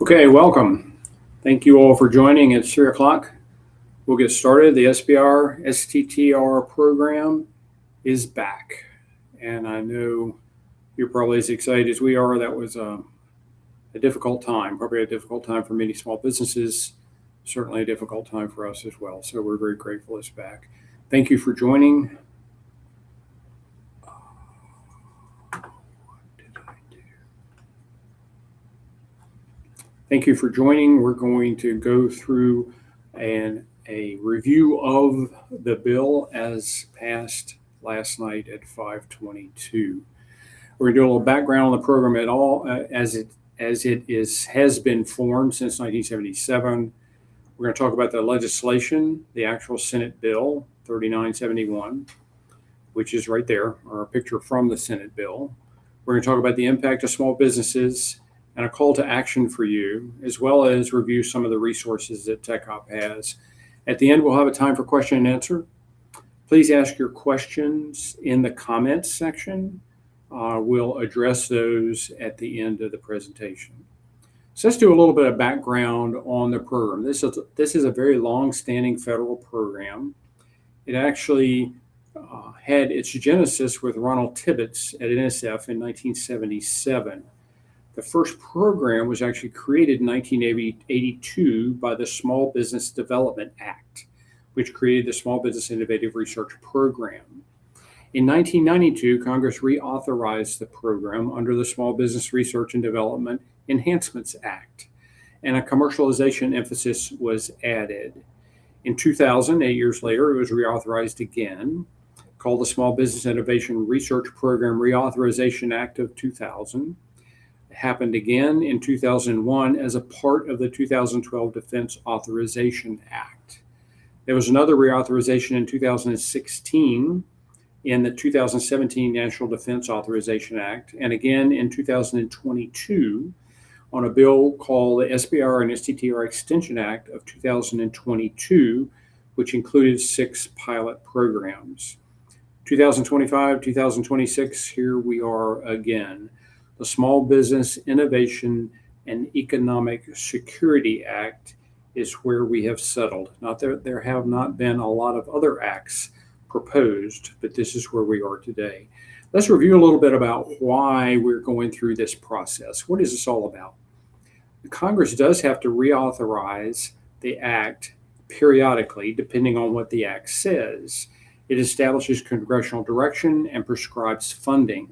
Okay, welcome. Thank you all for joining. It's 3 o'clock. We'll get started. The SBIR STTR program is back. And I know you're probably as excited as we are. That was a difficult time, probably a difficult time for many small businesses, certainly a difficult time for us as well. So we're very grateful it's back. Thank you for joining. Thank you for joining. We're going to go through a review of the bill as passed last night at 5:22. We're going to do a little background on the program at all as it has been formed since 1977. We're going to talk about the legislation, the actual Senate bill 3971, which is right there, or a picture from the Senate bill. We're going to talk about the impact of small businesses and a call to action for you, as well as review some of the resources that TechOp has. At the end, we'll have a time for question and answer. Please ask your questions in the comments section. We'll address those at the end of the presentation. So let's do a little bit of background on the program. This is a very long-standing federal program. It actually had its genesis with Ronald Tibbetts at NSF in 1977. The first program was actually created in 1982 by the Small Business Development Act, which created the Small Business Innovative Research Program. In 1992, Congress reauthorized the program under the Small Business Research and Development Enhancements Act, and a commercialization emphasis was added. In 2000, 8 years later, it was reauthorized again, called the Small Business Innovation Research Program Reauthorization Act of 2000. Happened again in 2001 as a part of the 2012 Defense Authorization Act. There was another reauthorization in 2016 in the 2017 National Defense Authorization Act, and again in 2022 on a bill called the SBIR and STTR Extension Act of 2022, which included 6 pilot programs. 2025, 2026, here we are again. The Small Business Innovation and Economic Security Act is where we have settled. There have not been a lot of other acts proposed, but this is where we are today. Let's review a little bit about why we're going through this process. What is this all about? Congress does have to reauthorize the act periodically, depending on what the act says. It establishes congressional direction and prescribes funding.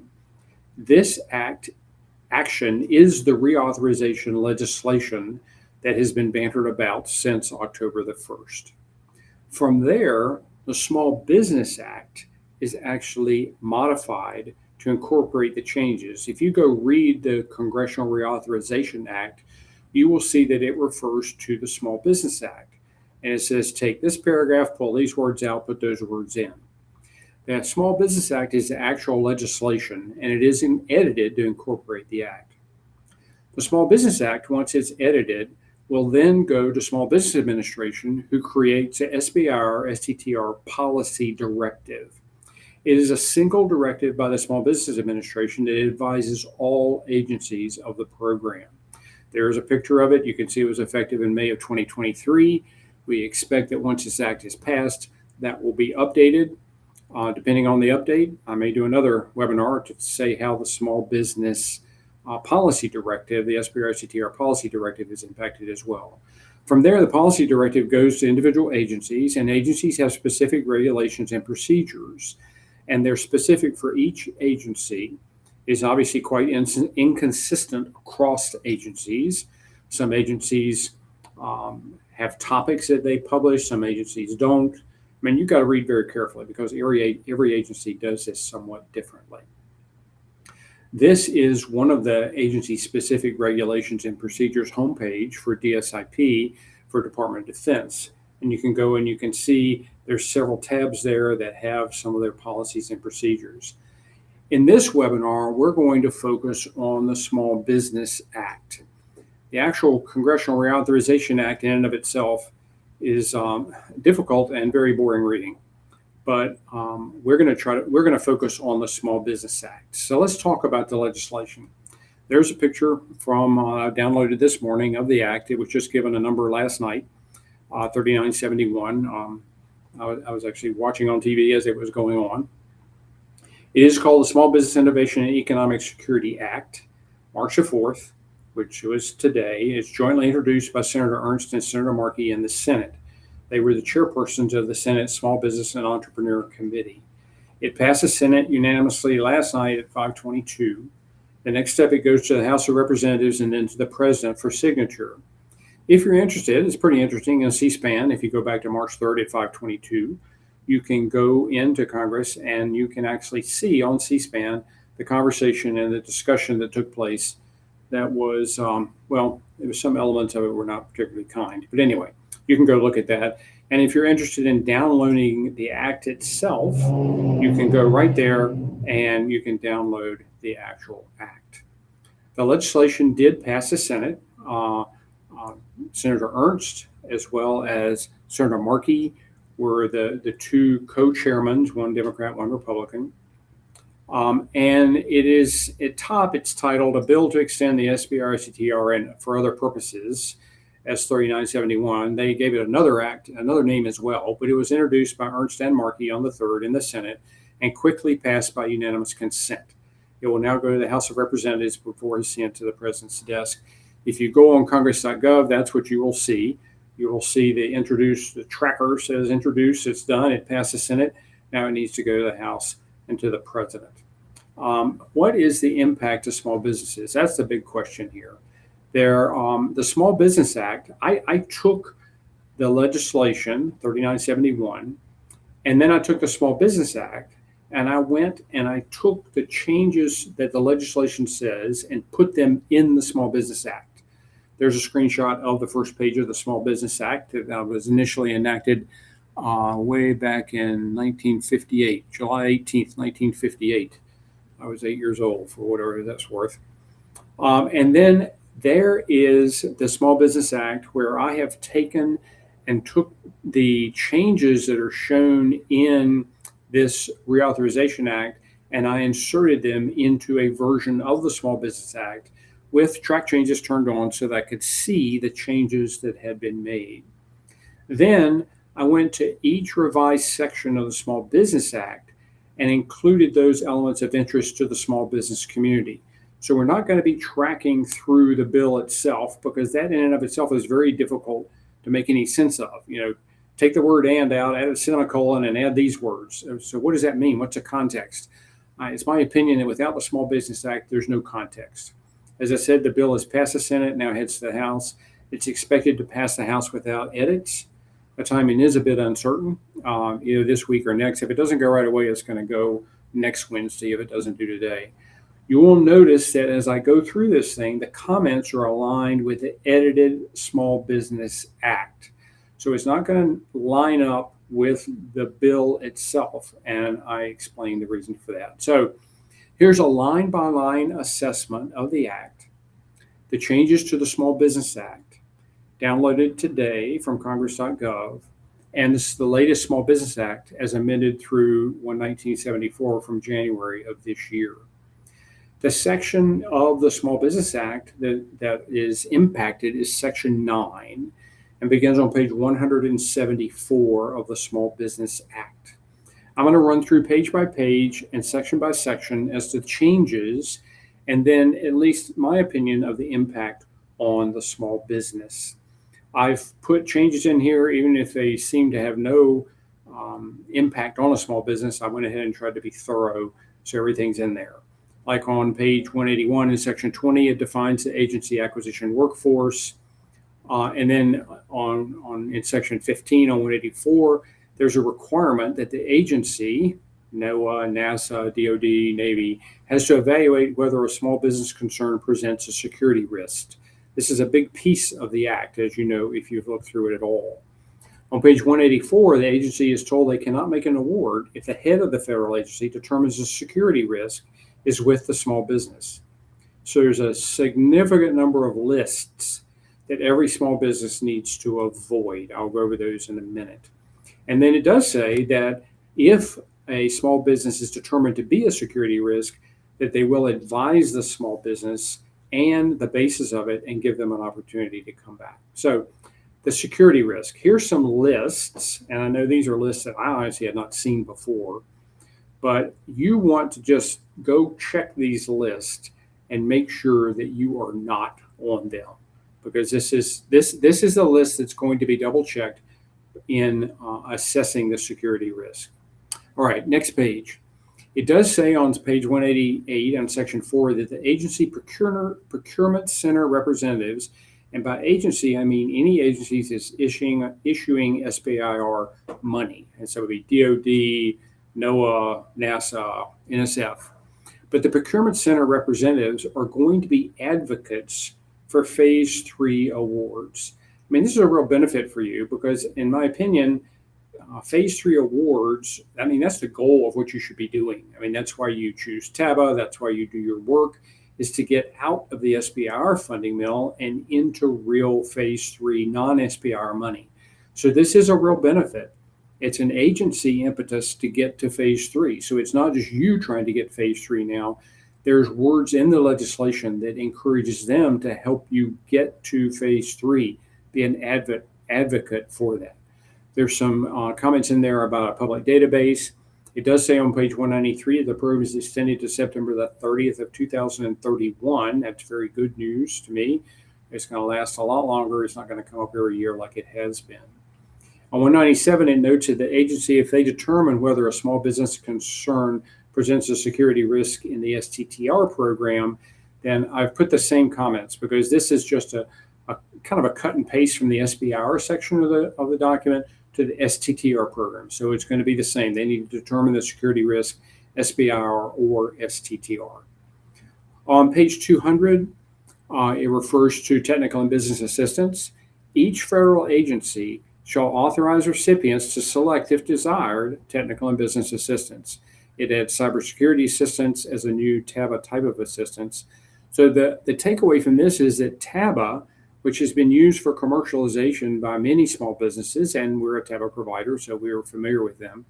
This action is the reauthorization legislation that has been bantered about since October the 1st. From there, the Small Business Act is actually modified to incorporate the changes. If you go read the Congressional Reauthorization Act, you will see that it refers to the Small Business Act. And it says, take this paragraph, pull these words out, put those words in. The Small Business Act is the actual legislation, and it is edited to incorporate the act. The Small Business Act, once it's edited, will then go to Small Business Administration, who creates a SBIR STTR policy directive. It is a single directive by the Small Business Administration that advises all agencies of the program. There is a picture of it. You can see it was effective in May of 2023. We expect that once this act is passed, that will be updated. Depending on the update, I may do another webinar to say how the Small Business Policy Directive, the SBIR STTR Policy Directive, is impacted as well. From there, the policy directive goes to individual agencies, and agencies have specific regulations and procedures, and they're specific for each agency. Is obviously quite inconsistent across agencies. Some agencies have topics that they publish, some agencies don't. I mean, you've got to read very carefully because every agency does this somewhat differently. This is one of the agency-specific regulations and procedures homepage for DSIP for Department of Defense. And you can go and you can see there's several tabs there that have some of their policies and procedures. In this webinar, we're going to focus on the Small Business Act. The actual Congressional Reauthorization Act in and of itself is difficult and very boring reading, but we're going to focus on the Small Business Act. So let's talk about the legislation. There's a picture from downloaded this morning of the act. It was just given a number last night, 3971. I was actually watching on TV as it was going on. It is called the Small Business Innovation and Economic Security Act, March the 4th, which was today. It's jointly introduced by Senator Ernst and Senator Markey in the Senate. They were the chairpersons of the Senate Small Business and Entrepreneur Committee. It passed the Senate unanimously last night at 5:22. The next step, it goes to the House of Representatives and then to the President for signature. If you're interested, it's pretty interesting on C-SPAN. If you go back to March 3rd at 5:22, you can go into Congress and you can actually see on C-SPAN the conversation and the discussion that took place. That was, well, there was some elements of it were not particularly kind. But anyway, you can go look at that. And if you're interested in downloading the act itself, you can go right there and you can download the actual act. The legislation did pass the Senate. Senator Ernst, as well as Senator Markey, were the two co-chairmen, one Democrat, one Republican. And it is at top, it's titled "A Bill to Extend the SBIR STTR and for Other Purposes," S 3971. They gave it another act, another name as well, but it was introduced by Ernst and Markey on the 3rd in the Senate and quickly passed by unanimous consent. It will now go to the House of Representatives before it's sent to the President's desk. If you go on congress.gov, that's what you will see. You will see the tracker says introduced, it's done, it passed the Senate. Now it needs to go to the House and to the President. What is the impact to small businesses? That's the big question here. The Small Business Act, I took the legislation, 3971, and then I took the Small Business Act, and I went and I took the changes that the legislation says and put them in the Small Business Act. There's a screenshot of the first page of the Small Business Act that was initially enacted way back in 1958, July 18th, 1958. I was 8 years old, for whatever that's worth. And then there is the Small Business Act, where I have taken and took the changes that are shown in this Reauthorization Act, and I inserted them into a version of the Small Business Act with track changes turned on so that I could see the changes that had been made. Then I went to each revised section of the Small Business Act and included those elements of interest to the small business community. So we're not going to be tracking through the bill itself, because that in and of itself is very difficult to make any sense of. Take the word "and" out, add a semicolon, and add these words. So what does that mean? What's the context? It's my opinion that without the Small Business Act, there's no context. As I said, the bill has passed the Senate, now heads to the House. It's expected to pass the House without edits. The timing is a bit uncertain, either this week or next. If it doesn't go right away, it's going to go next Wednesday if it doesn't do today. You will notice that as I go through this thing, the comments are aligned with the edited Small Business Act. So it's not going to line up with the bill itself, and I explain the reason for that. So here's a line-by-line assessment of the Act, the changes to the Small Business Act, downloaded today from congress.gov, and this is the latest Small Business Act as amended through 1974 from January of this year. The section of the Small Business Act that is impacted is Section 9 and begins on page 174 of the Small Business Act. I'm going to run through page by page and section by section as to changes, and then at least my opinion of the impact on the small business. I've put changes in here, even if they seem to have no impact on a small business. I went ahead and tried to be thorough, so everything's in there. Like on page 181 in section 20, it defines the agency acquisition workforce. And then in section 15 on 184, there's a requirement that the agency, NOAA, NASA, DOD, Navy, has to evaluate whether a small business concern presents a security risk. This is a big piece of the Act, as you know, if you've looked through it at all. On page 184, the agency is told they cannot make an award if the head of the federal agency determines a security risk is with the small business. So there's a significant number of lists that every small business needs to avoid. I'll go over those in a minute. And then it does say that if a small business is determined to be a security risk, that they will advise the small business and the basis of it and give them an opportunity to come back. So the security risk, here's some lists, and I know these are lists that I honestly had not seen before, but you want to just go check these lists and make sure that you are not on them, because this is a list that's going to be double checked in assessing the security risk. All right, next page. It does say on page 188 on section 4 that the agency procurement center representatives, and by agency I mean any agencies that's issuing SBIR money, and so it would be DOD, NOAA, NASA, NSF. But the procurement center representatives are going to be advocates for phase 3 awards. I mean, this is a real benefit for you because, in my opinion, phase 3 awards, I mean, that's the goal of what you should be doing. I mean, that's why you choose TABA, that's why you do your work, is to get out of the SBIR funding mill and into real phase 3 non-SBIR money. So this is a real benefit. It's an agency impetus to get to phase 3. So it's not just you trying to get phase 3 now. There's words in the legislation that encourages them to help you get to phase 3, be an advocate for that. There's some comments in there about a public database. It does say on page 193 the program is extended to September the 30th of 2031. That's very good news to me. It's going to last a lot longer. It's not going to come up every year like it has been. On 197, it notes that the agency, if they determine whether a small business concern presents a security risk in the STTR program, then I've put the same comments because this is just a kind of a cut and paste from the SBIR section of the document to the STTR program. So it's going to be the same. They need to determine the security risk, SBIR or STTR. On page 200, it refers to technical and business assistance. Each federal agency shall authorize recipients to select, if desired, technical and business assistance. It adds cybersecurity assistance as a new TABA type of assistance. So the takeaway from this is that TABA, which has been used for commercialization by many small businesses, and we're a TABA provider, so we are familiar with them,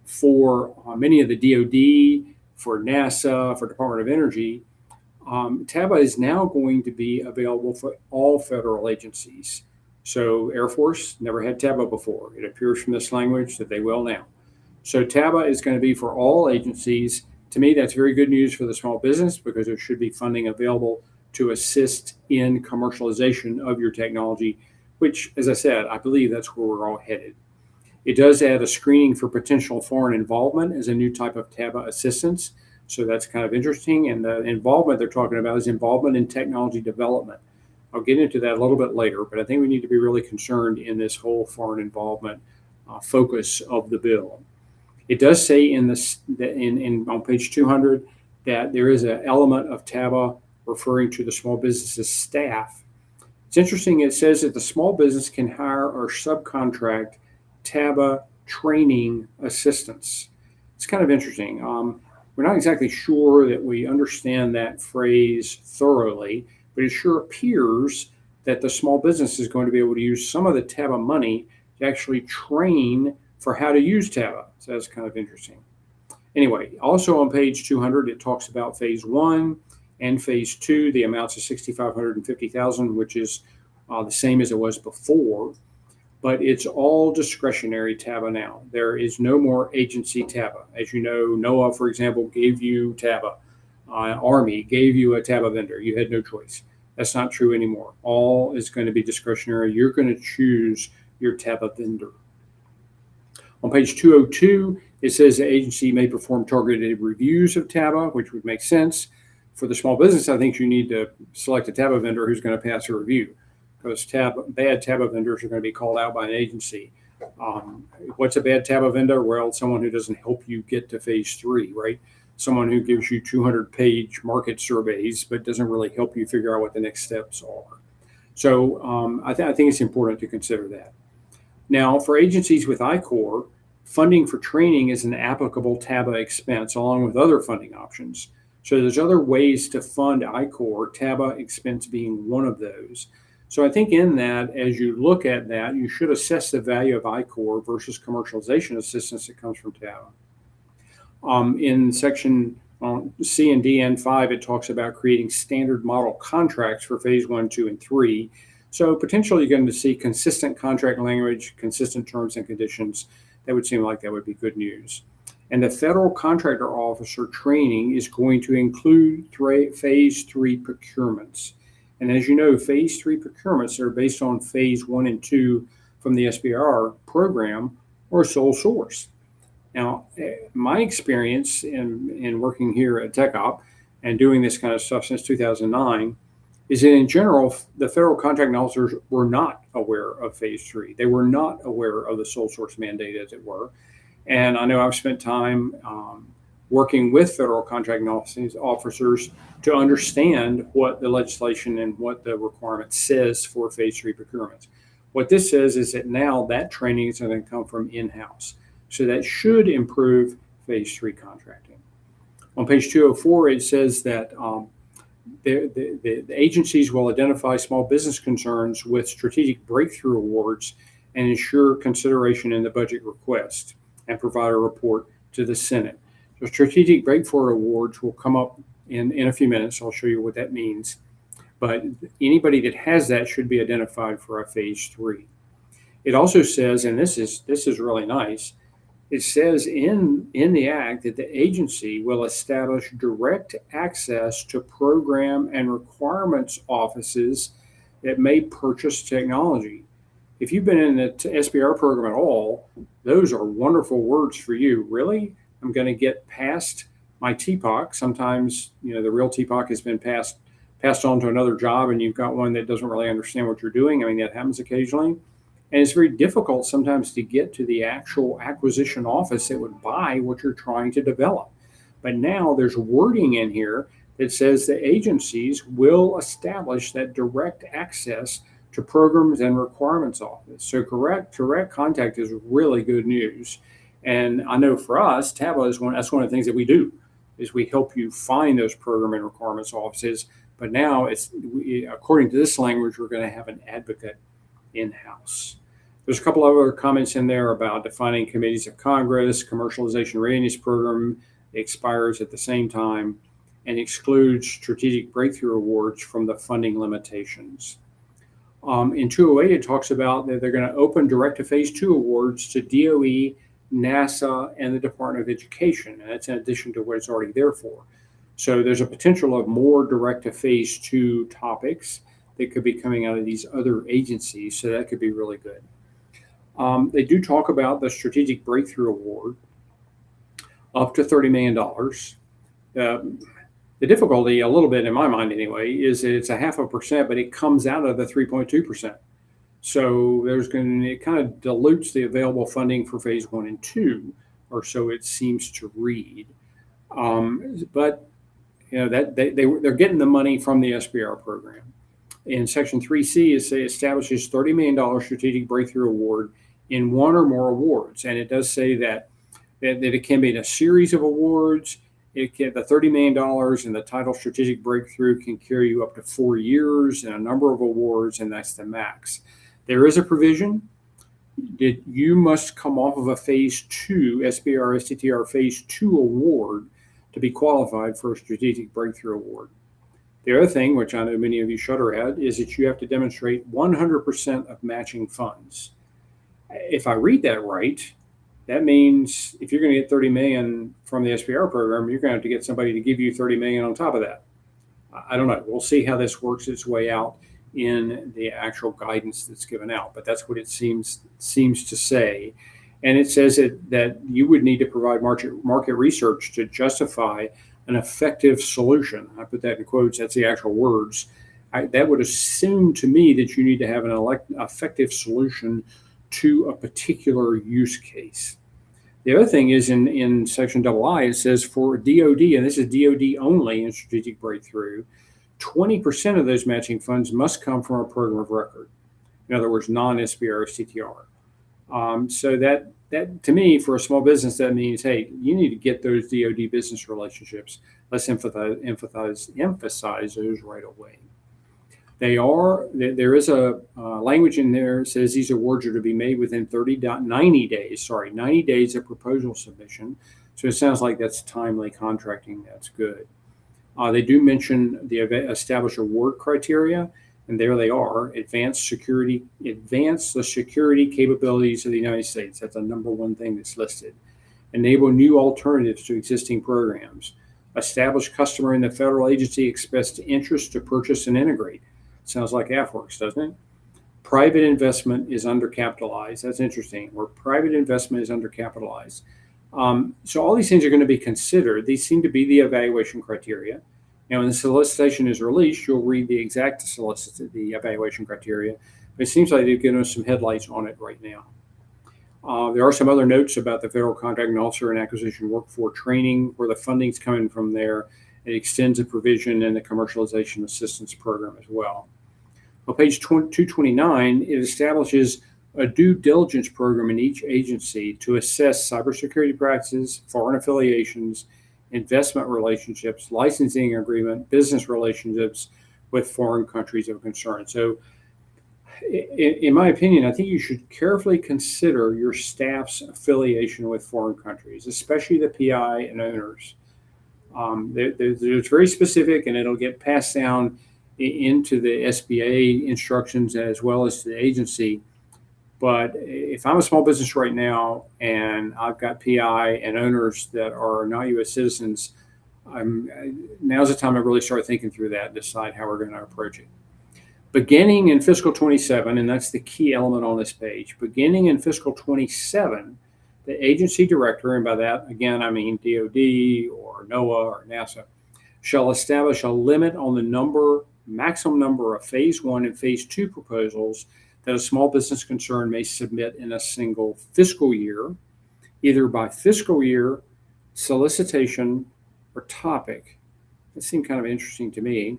for many of the DOD, for NASA, for Department of Energy, TABA is now going to be available for all federal agencies. So Air Force never had TABA before. It appears from this language that they will now. So TABA is going to be for all agencies. To me, that's very good news for the small business because there should be funding available to assist in commercialization of your technology, which, as I said, I believe that's where we're all headed. It does add a screening for potential foreign involvement as a new type of TABA assistance. So that's kind of interesting. And the involvement they're talking about is involvement in technology development. I'll get into that a little bit later, but I think we need to be really concerned in this whole foreign involvement focus of the bill. It does say on page 200 that there is an element of TABA referring to the small business's staff. It's interesting. It says that the small business can hire or subcontract TABA training assistants. It's kind of interesting. We're not exactly sure that we understand that phrase thoroughly, but it sure appears that the small business is going to be able to use some of the TABA money to actually train for how to use TABA. So that's kind of interesting. Anyway, also on page 200, it talks about phase 1 and phase 2. The amounts of $6,500 and $50,000, which is the same as it was before, but it's all discretionary TABA now. There is no more agency TABA. As you know, NOAA, for example, gave you TABA. Army gave you a TABA vendor. You had no choice. That's not true anymore. All is going to be discretionary. You're going to choose your TABA vendor. On page 202, it says the agency may perform targeted reviews of TABA, which would make sense. For the small business, I think you need to select a TABA vendor who's going to pass a review, because bad TABA vendors are going to be called out by an agency. What's a bad TABA vendor? Well, someone who doesn't help you get to phase 3, right? Someone who gives you 200-page market surveys but doesn't really help you figure out what the next steps are. So I think it's important to consider that. Now, for agencies with I-Corps, funding for training is an applicable TABA expense along with other funding options. So there's other ways to fund I-Corps, TABA expense being one of those. So I think in that, as you look at that, you should assess the value of I-Corps versus commercialization assistance that comes from TABA. In section On C and D and 5, it talks about creating standard model contracts for phase 1, 2, and 3. So potentially you're going to see consistent contract language, consistent terms and conditions. That would seem like that would be good news. And the federal contractor officer training is going to include phase 3 procurements. And as you know, phase 3 procurements are based on phase 1 and 2 from the SBIR program or sole source. Now, my experience in working here at TechOp and doing this kind of stuff since 2009 is that in general, the federal contracting officers were not aware of phase 3. They were not aware of the sole source mandate, as it were. And I know I've spent time working with federal contracting officers to understand what the legislation and what the requirement says for phase 3 procurements. What this says is that now that training is going to come from in-house. So that should improve phase 3 contracting. On page 204, it says that the agencies will identify small business concerns with strategic breakthrough awards and ensure consideration in the budget request and provide a report to the Senate. The strategic breakthrough awards will come up in a few minutes. I'll show you what that means. But anybody that has that should be identified for a phase 3. It also says, and this is really nice, it says in the act that the agency will establish direct access to program and requirements offices that may purchase technology. If you've been in the SBIR program at all, those are wonderful words for you. Really? I'm going to get past my TPOC. Sometimes, the real TPOC has been passed on to another job, and you've got one that doesn't really understand what you're doing. I mean, that happens occasionally. And it's very difficult sometimes to get to the actual acquisition office that would buy what you're trying to develop. But now there's wording in here that says the agencies will establish that direct access to programs and requirements office. So direct contact is really good news. And I know for us, TABA that's one of the things that we do, is we help you find those program and requirements offices. But now according to this language, we're going to have an advocate in-house. There's a couple of other comments in there about defining committees of Congress, commercialization readiness program expires at the same time, and excludes strategic breakthrough awards from the funding limitations. In 208, it talks about that they're going to open direct to phase 2 awards to DOE, NASA, and the Department of Education, and that's in addition to what it's already there for. So there's a potential of more direct to phase 2 topics that could be coming out of these other agencies, so that could be really good. They do talk about the Strategic Breakthrough Award, up to $30 million. The difficulty, a little bit in my mind anyway, is that it's 0.5%, but it comes out of the 3.2%. So it kind of dilutes the available funding for phase 1 and 2, or so it seems to read. But that they're getting the money from the SBIR program. In Section 3C, it establishes $30 million Strategic Breakthrough Award in one or more awards, and it does say that it can be in a series of awards. The $30 million and the title Strategic Breakthrough can carry you up to 4 years and a number of awards, and that's the max. There is a provision that you must come off of a phase 2, SBIR STTR phase 2 award to be qualified for a Strategic Breakthrough Award. The other thing, which I know many of you shudder at, is that you have to demonstrate 100% of matching funds. If I read that right, that means if you're going to get $30 million from the SBIR program, you're going to have to get somebody to give you $30 million on top of that. I don't know. We'll see how this works its way out in the actual guidance that's given out, but that's what it seems to say. And it says that you would need to provide market research to justify an effective solution. I put that in quotes. That's the actual words. That would assume to me that you need to have an effective solution to a particular use case. The other thing is in Section II, it says for DOD, and this is DOD only in Strategic Breakthrough, 20% of those matching funds must come from a program of record. In other words, non-SBIR STTR. So that to me, for a small business, that means, hey, you need to get those DoD business relationships. Let's emphasize those right away. There is a language in there that says these awards are to be made within 90 days of proposal submission. So it sounds like that's timely contracting. That's good. They do mention the establish award criteria, and there they are: advance the security capabilities of the United States. That's the number one thing that's listed. Enable new alternatives to existing programs. Establish customer and the federal agency expressed interest to purchase and integrate. Sounds like AFWorks, doesn't it? Private investment is undercapitalized. That's interesting. Where private investment is undercapitalized. So all these things are going to be considered. These seem to be the evaluation criteria. Now, when the solicitation is released, you'll read the exact the evaluation criteria. But it seems like they've given us some headlights on it right now. There are some other notes about the federal contracting officer and acquisition workforce training, where the funding's coming from there. It extends the provision in the commercialization assistance program as well. On page 229, it establishes a due diligence program in each agency to assess cybersecurity practices, foreign affiliations, investment relationships, licensing agreement, business relationships with foreign countries of concern. So, in my opinion, I think you should carefully consider your staff's affiliation with foreign countries, especially the PI and owners. It's very specific, and it'll get passed down into the SBA instructions as well as to the agency. But if I'm a small business right now and I've got PI and owners that are not U.S. citizens, now's the time to really start thinking through that and decide how we're going to approach it. Beginning in fiscal 27, and that's the key element on this page, beginning in fiscal 27, the agency director, and by that, again, I mean DOD or NOAA or NASA, shall establish a limit on the maximum number of phase 1 and phase 2 proposals that a small business concern may submit in a single fiscal year, either by fiscal year, solicitation, or topic. It seemed kind of interesting to me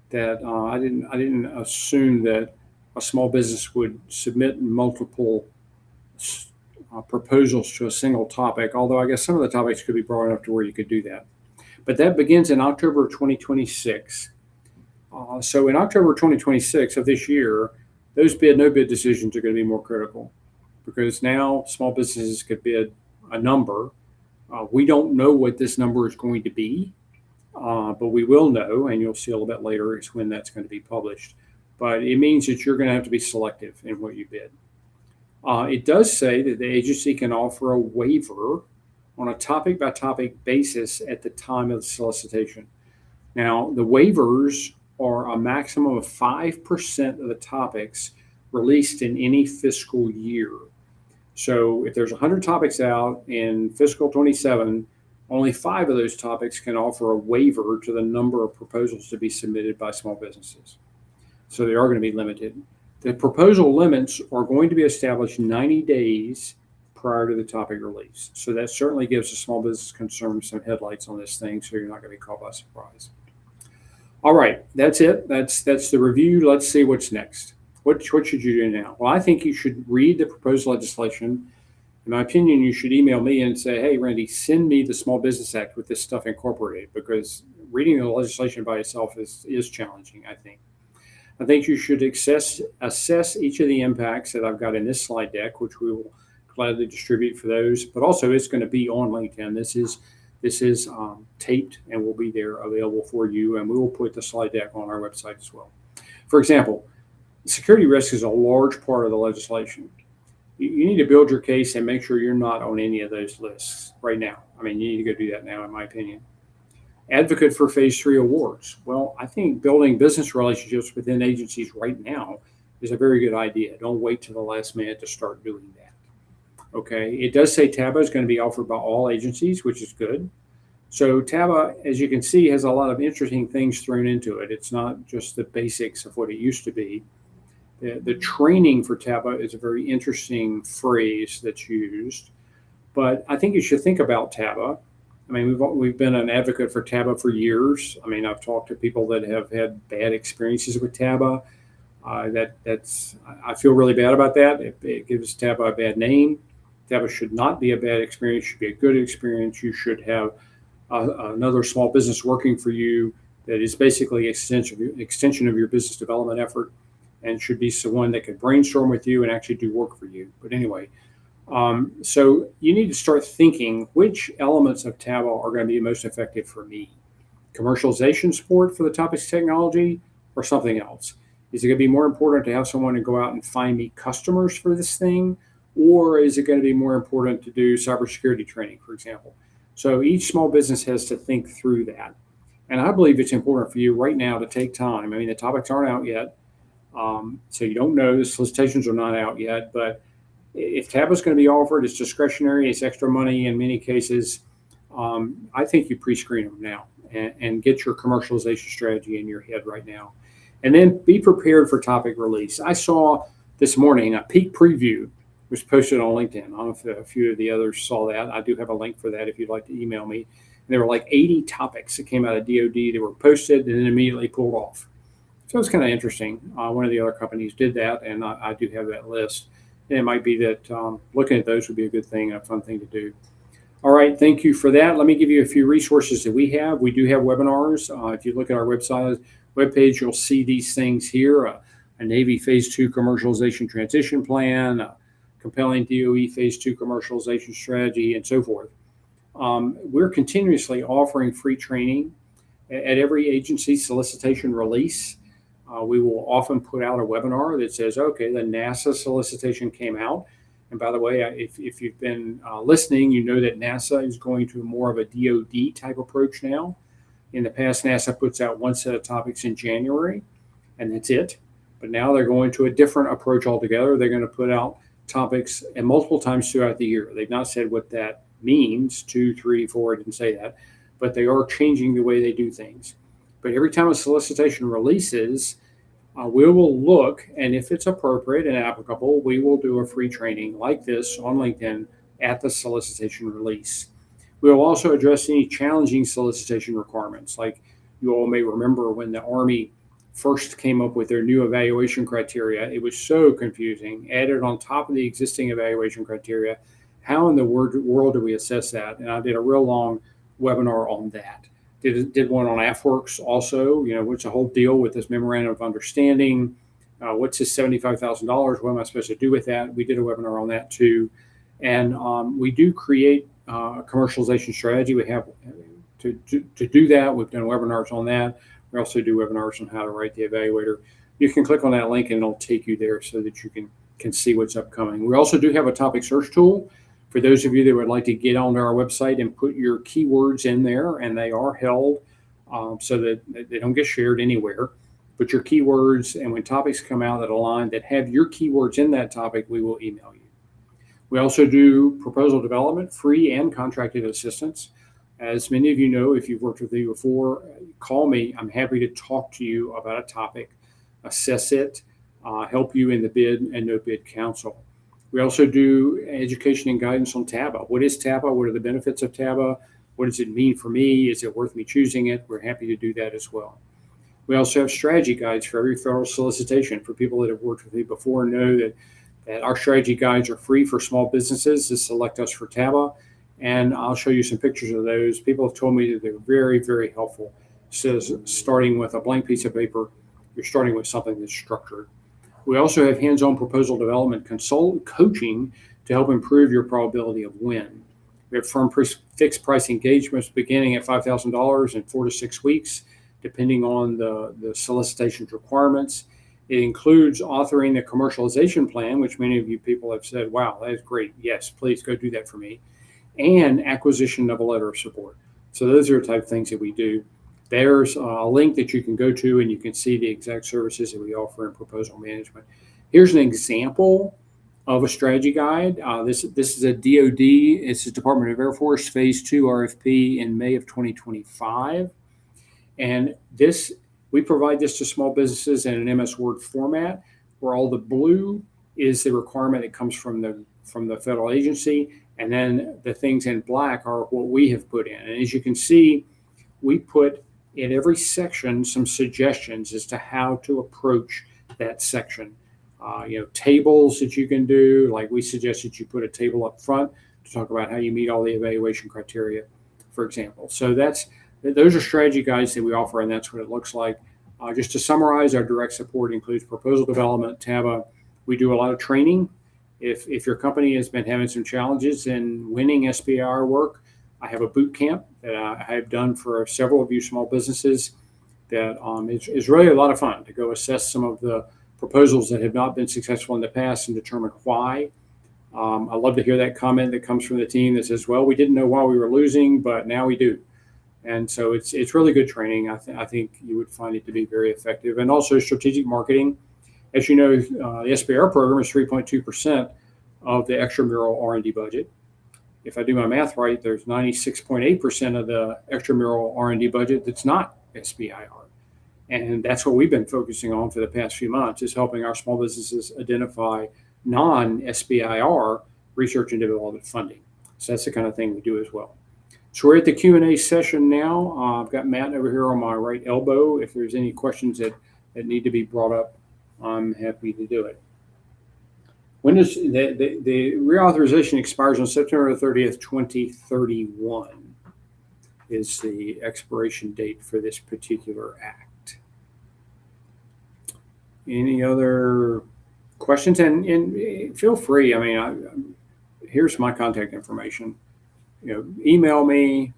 that I didn't assume that a small business would submit multiple proposals to a single topic, although I guess some of the topics could be broad enough to where you could do that. But that begins in October of 2026. So in October 2026 of this year, those no bid decisions are going to be more critical, because now small businesses could bid a number. We don't know what this number is going to be, but we will know, and you'll see a little bit later is when that's going to be published. But it means that you're going to have to be selective in what you bid. It does say that the agency can offer a waiver on a topic-by-topic basis at the time of the solicitation. Now, the waivers are a maximum of 5% of the topics released in any fiscal year. So if there's 100 topics out in fiscal 27, only 5 of those topics can offer a waiver to the number of proposals to be submitted by small businesses. So they are going to be limited. The proposal limits are going to be established 90 days prior to the topic release. So that certainly gives a small business concern some headlights on this thing, so you're not going to be caught by surprise. All right, that's it. That's the review. Let's see what's next. What should you do now? Well, I think you should read the proposed legislation. In my opinion, you should email me and say, hey, Randy, send me the Small Business Act with this stuff incorporated, because reading the legislation by itself is challenging, I think. I think you should assess each of the impacts that I've got in this slide deck, which we will gladly distribute for those, but also it's going to be on LinkedIn. This is taped and will be there available for you, and we will put the slide deck on our website as well. For example, security risk is a large part of the legislation. You need to build your case and make sure you're not on any of those lists right now. I mean, you need to go do that now, in my opinion. Advocate for phase 3 awards. Well, I think building business relationships within agencies right now is a very good idea. Don't wait till the last minute to start doing that. Okay, it does say TABA is going to be offered by all agencies, which is good. So TABA, as you can see, has a lot of interesting things thrown into it. It's not just the basics of what it used to be. The training for TABA is a very interesting phrase that's used, but I think you should think about TABA. I mean, we've been an advocate for TABA for years. I mean, I've talked to people that have had bad experiences with TABA. I feel really bad about that. It gives TABA a bad name. TABA should not be a bad experience. It should be a good experience. You should have another small business working for you that is basically extension of your business development effort, and should be someone that can brainstorm with you and actually do work for you. But anyway, So you need to start thinking which elements of TABA are going to be most effective for me. Commercialization support for the topics technology or something else? Is it going to be more important to have someone to go out and find me customers for this thing? Or is it going to be more important to do cybersecurity training, for example? So each small business has to think through that. And I believe it's important for you right now to take time. I mean, the topics aren't out yet. So you don't know, the solicitations are not out yet, but if TABA is going to be offered, it's discretionary, it's extra money in many cases. I think you pre-screen them now and get your commercialization strategy in your head right now. And then be prepared for topic release. I saw this morning a peak preview was posted on LinkedIn. I don't know if a few of the others saw that. I do have a link for that if you'd like to email me. And there were like 80 topics that came out of DoD that were posted and then immediately pulled off. So it's kind of interesting. One of the other companies did that, and I do have that list. And it might be that looking at those would be a good thing and a fun thing to do. All right, thank you for that. Let me give you a few resources that we have. We do have webinars. If you look at our webpage, you'll see these things here. A Navy Phase 2 commercialization transition plan, a compelling DOE Phase 2 commercialization strategy, and so forth. We're continuously offering free training at every agency solicitation release. We will often put out a webinar that says, okay, the NASA solicitation came out. And by the way, if you've been listening, you know that NASA is going to more of a DoD type approach now. In the past, NASA puts out one set of topics in January, and that's it. But now they're going to a different approach altogether. They're going to put out topics and multiple times throughout the year. They've not said what that means, 2, 3, 4, I didn't say that, but they are changing the way they do things. But every time a solicitation releases, we will look, and if it's appropriate and applicable, we will do a free training like this on LinkedIn at the solicitation release. We will also address any challenging solicitation requirements. Like you all may remember when the Army first came up with their new evaluation criteria, it was so confusing, added on top of the existing evaluation criteria. How in the world do we assess that? And I did a real long webinar on that. Did one on AFWERX also, what's the whole deal with this memorandum of understanding? What's this $75,000? What am I supposed to do with that? We did a webinar on that too. And we do create a commercialization strategy. We have to do that. We've done webinars on that. We also do webinars on how to write the evaluator. You can click on that link and it'll take you there so that you can see what's upcoming. We also do have a topic search tool. For those of you that would like to get onto our website and put your keywords in there, and they are held so that they don't get shared anywhere. Put your keywords, and when topics come out that align, that have your keywords in that topic, we will email you. We also do proposal development, free and contracted assistance. As many of you know, if you've worked with me before, call me. I'm happy to talk to you about a topic, assess it, help you in the bid and no bid counsel. We also do education and guidance on TABA. What is TABA? What are the benefits of TABA? What does it mean for me? Is it worth me choosing it? We're happy to do that as well. We also have strategy guides for every federal solicitation. For people that have worked with me before know that our strategy guides are free for small businesses to select us for TABA. And I'll show you some pictures of those. People have told me that they're very, very helpful. It says starting with a blank piece of paper, you're starting with something that's structured. We also have hands-on proposal development consultant coaching to help improve your probability of win. We have firm fixed price engagements beginning at $5,000 in 4 to 6 weeks, depending on the solicitation's requirements. It includes authoring the commercialization plan, which many of you people have said, wow, that is great. Yes, please go do that for me. And acquisition of a letter of support. So those are the type of things that we do. There's a link that you can go to and you can see the exact services that we offer in proposal management. Here's an example of a strategy guide. This is a DoD, it's the Department of Air Force Phase 2 RFP in May of 2025. And we provide this to small businesses in an MS Word format, where all the blue is the requirement that comes from the federal agency. And then the things in black are what we have put in. And as you can see, we put in every section some suggestions as to how to approach that section. Tables that you can do, like we suggest that you put a table up front to talk about how you meet all the evaluation criteria, for example. So those are strategy guides that we offer, and that's what it looks like. Just to summarize, our direct support includes proposal development, TABA. We do a lot of training. If your company has been having some challenges in winning SBIR work, I have a boot camp that I have done for several of you small businesses that is really a lot of fun to go assess some of the proposals that have not been successful in the past and determine why. I love to hear that comment that comes from the team that says, well, we didn't know why we were losing, but now we do. And so it's really good training. I think you would find it to be very effective. And also strategic marketing. As you know, the SBIR program is 3.2% of the extramural R&D budget. If I do my math right, there's 96.8% of the extramural R&D budget that's not SBIR. And that's what we've been focusing on for the past few months, is helping our small businesses identify non-SBIR research and development funding. So that's the kind of thing we do as well. So we're at the Q&A session now. I've got Matt over here on my right elbow. If there's any questions that need to be brought up, I'm happy to do it. When does the reauthorization expires on September 30th, 2031 is the expiration date for this particular act. Any other questions? And feel free. I mean, here's my contact information. Email me,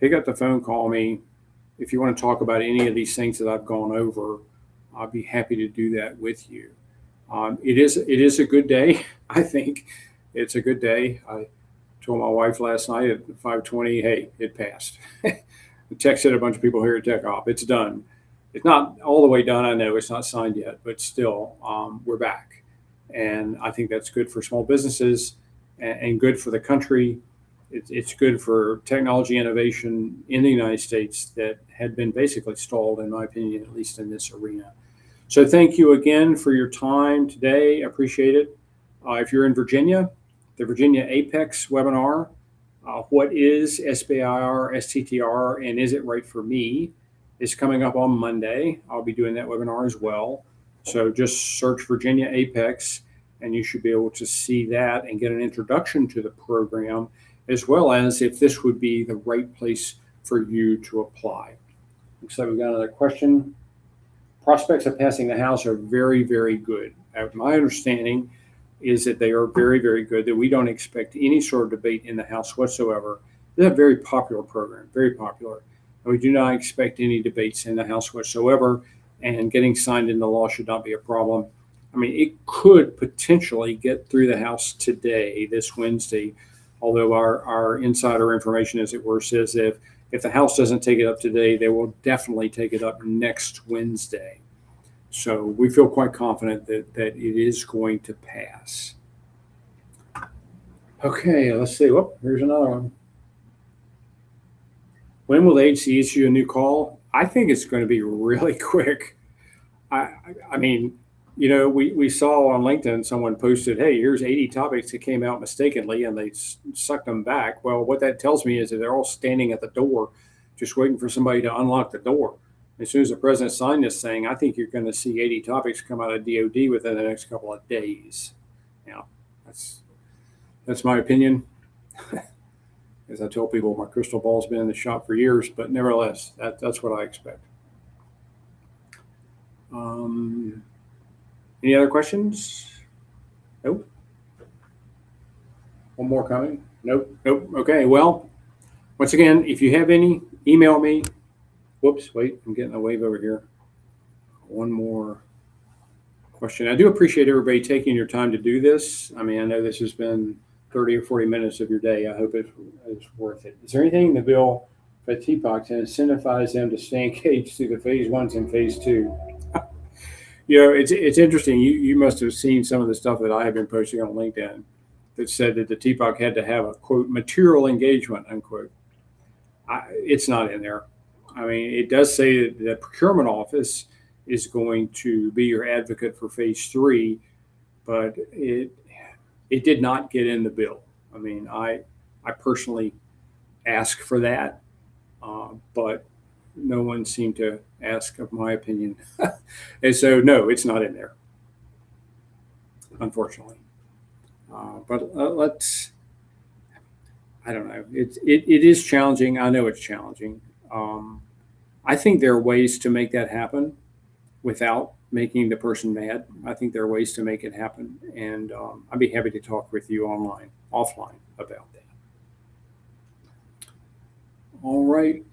pick up the phone, call me. If you want to talk about any of these things that I've gone over, I'll be happy to do that with you. It is a good day. I think it's a good day. I told my wife last night at 5:20, hey, it passed. I texted a bunch of people here at TechOp. It's done. It's not all the way done. I know it's not signed yet, but still, we're back. And I think that's good for small businesses and good for the country. It's good for technology innovation in the United States that had been basically stalled, in my opinion, at least in this arena. So thank you again for your time today. I appreciate it. If you're in Virginia, the Virginia Apex webinar, what is SBIR, STTR, and is it right for me, is coming up on Monday. I'll be doing that webinar as well. So just search Virginia Apex, and you should be able to see that and get an introduction to the program, as well as if this would be the right place for you to apply. Looks like we've got another question. Prospects of passing the House are very, very good. My understanding is that they are very, very good, that we don't expect any sort of debate in the House whatsoever. It's a very popular program, very popular. And we do not expect any debates in the House whatsoever, and getting signed into law should not be a problem. I mean, it could potentially get through the House today, this Wednesday, although our insider information, as it were, says that if the House doesn't take it up today, they will definitely take it up next Wednesday. So we feel quite confident that it is going to pass. Okay, let's see. Whoop, here's another one. When will the agency issue a new call? I think it's going to be really quick. I mean, we saw on LinkedIn someone posted, hey, here's 80 topics that came out mistakenly, and they sucked them back. Well, what that tells me is that they're all standing at the door just waiting for somebody to unlock the door. As soon as the president signed this thing, I think you're going to see 80 topics come out of DOD within the next couple of days. Now, that's my opinion. As I tell people, my crystal ball's been in the shop for years, but nevertheless, that's what I expect. Any other questions? Nope. One more coming? Nope. Okay, well, once again, if you have any, email me. Whoops, wait, I'm getting a wave over here. One more question. I do appreciate everybody taking your time to do this. I mean, I know this has been 30 or 40 minutes of your day. I hope it's worth it. Is there anything in the bill for TPOC to incentivize them to stay engaged through the phase 1s and phase 2? It's interesting. You must have seen some of the stuff that I have been posting on LinkedIn that said that the TPOC had to have a, quote, material engagement, unquote. It's not in there. I mean, it does say that the procurement office is going to be your advocate for phase 3, but it did not get in the bill. I mean, I personally asked for that, but no one seemed to ask of my opinion. And so, no, it's not in there, unfortunately. But let's, I don't know. It is challenging. I know it's challenging. I think there are ways to make that happen. without making the person mad. I think there are ways to make it happen, and I'd be happy to talk with you offline about that. All right.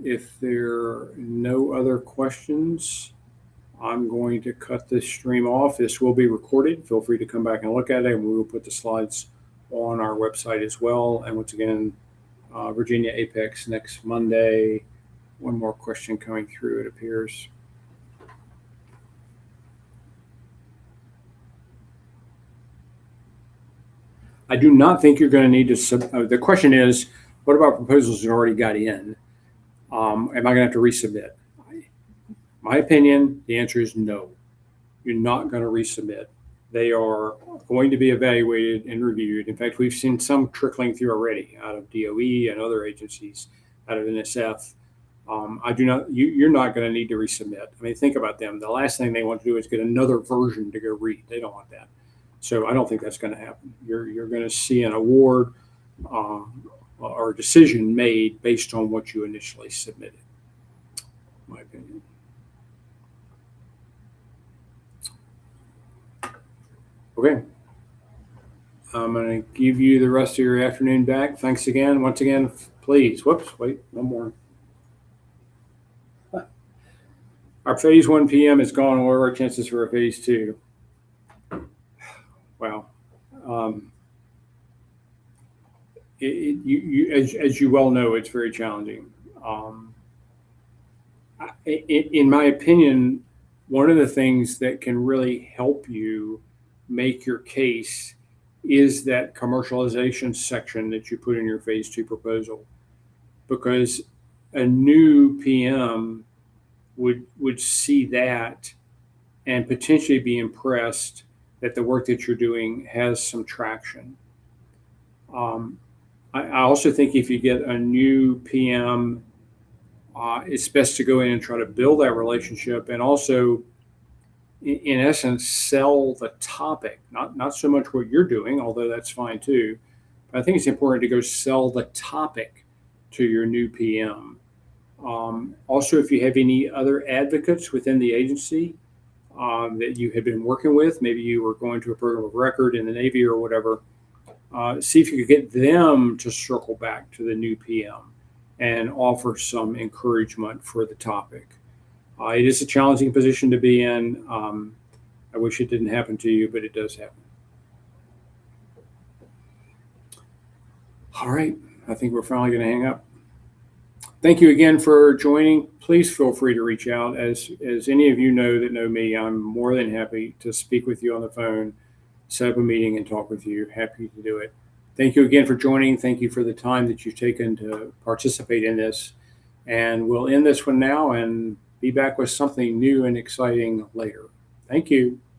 If there are no other questions, I'm going to cut this stream off. This will be recorded. Feel free to come back and look at it, and we will put the slides on our website as well. And once again, Virginia Apex next Monday. One more question coming through, it appears. I do not think you're going to need to the question is, what about proposals you already got in? Am I going to have to resubmit? My opinion, the answer is no. You're not going to resubmit. They are going to be evaluated and reviewed. In fact, we've seen some trickling through already out of DOE and other agencies, out of NSF. You're not going to need to resubmit. I mean, think about them. The last thing they want to do is get another version to go read. They don't want that. So I don't think that's going to happen. You're going to see an award or decision made based on what you initially submitted, in my opinion. Okay. I'm going to give you the rest of your afternoon back. Thanks again. Once again, please. Whoops, wait, one more. Our phase 1 PM is gone. What are our chances for a phase 2? Wow. As you well know, it's very challenging. In my opinion, one of the things that can really help you make your case is that commercialization section that you put in your phase 2 proposal, because a new PM would see that and potentially be impressed that the work that you're doing has some traction. I also think if you get a new PM, it's best to go in and try to build that relationship, and also, in essence, sell the topic, not so much what you're doing, although that's fine too. But I think it's important to go sell the topic to your new PM. Also, if you have any other advocates within the agency that you had been working with, maybe you were going to a program of record in the Navy or whatever, see if you could get them to circle back to the new PM and offer some encouragement for the topic. It is a challenging position to be in. I wish it didn't happen to you, but it does happen. All right, I think we're finally going to hang up. Thank you again for joining. Please feel free to reach out. As any of you know that know me, I'm more than happy to speak with you on the phone, set up a meeting and talk with you. Happy to do it. Thank you again for joining. Thank you for the time that you've taken to participate in this. And we'll end this one now and be back with something new and exciting later. Thank you.